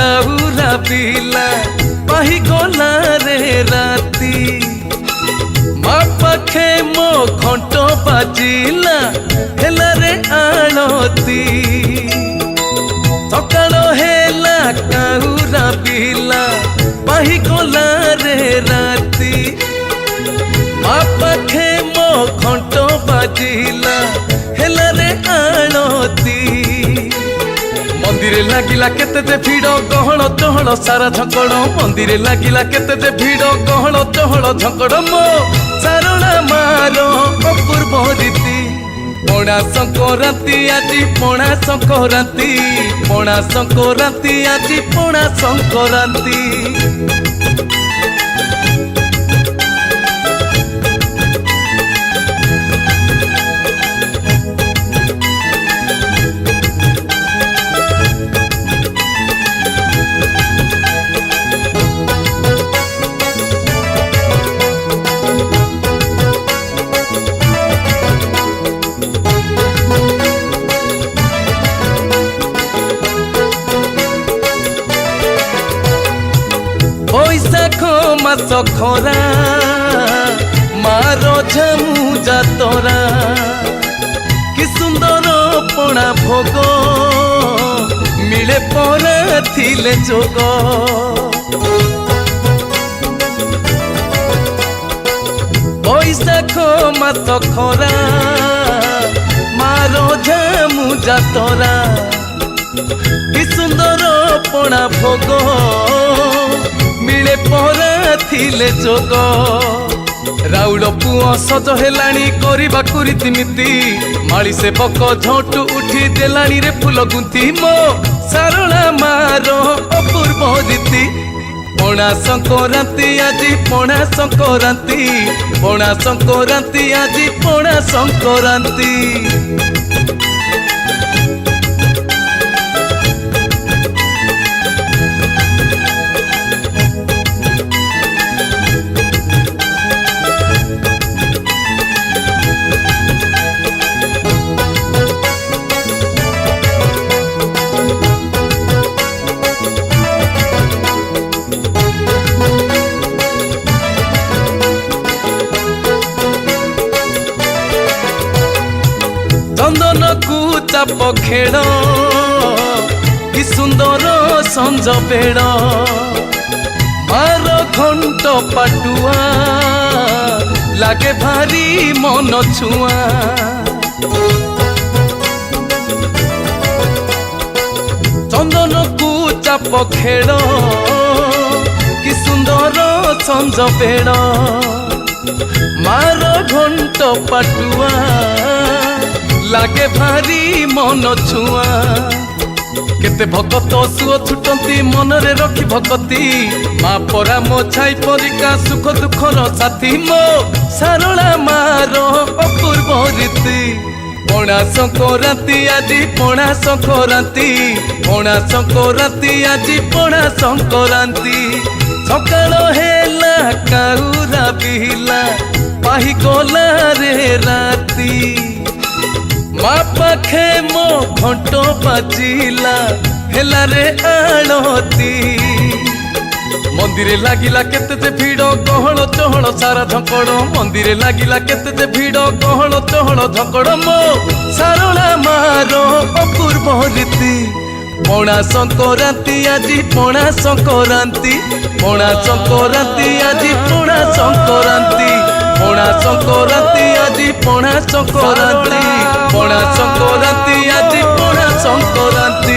काउरा पिला पाही गला रे राती माँ पाखे मो घंट बाजिला हेला रे आलती सकाल हेला काउरा पिला पाही गला रे राती माँ पाखे मो घंट बाजिला हेला रे आलती मंदिरे लागिला केते जे भिड़ गहल चहल सारा झकड़ मंदिरे लागिला केते जे भिड़ गहल चहल झकड़ मो सारणा मार अपूर्व रीति पणा संक्रांति आजी पणा संक्रांति पणा संक्रांति आजी पणा संक्रांति बैशाख मास खरा मार झमु जातरा कि सुंदर पणा भोग मिले परा थिले जोग बैशाख मास खरा मार झमु जातरा कि सुंदर पणा भोग मिले परा थिले जोग राउल पुओ सज हेलाणी करबा रीतिनीति माली से बक झटू उठी देलाणी रे फूल गुंथी मो सारणा मार अपूर्व रीति पणा संक्रांति आजी पणा संक्रांति पणा संक्रांति आजी पणा संक्रांति चंदन को चाप खेल कि सुंदर संज बेड़ मार घंट पाटुआ लागे भारी मन छुआ चंदन को चाप खेल कि सुंदर संज बेड़ मार घंट पाटुआ लागे भारी मन छुआ केते भगत सुओ छुटंती मनरे रखी भगती माँ परा मो छाई परिका सुख दुखर साथी मो सारणा मार अपूर्व रीति पणा संक्रांति आजी पणा संक्रांति पणा संक्रांति आजी पणा संक्रांति सकाल हेला काउरा पिला पाही गला रे राती माँ पाखे मो घंट बाजिला हेला रे आलती मंदिरे लागिला केते जे भिड़ गहल चहल सारा झकड़ मंदिरे लागिला केते जे भिड़ गहल चहल झकड़ मो सारणा मार अपूर्व रीति पणा संक्रांति आजी पणा संक्रांति पणा संक्रांति आजी पणा संक्रांति पणा संक्रांति आजी पणा संक्रांति पणा संक्रांति आजी पणा संक्रांति।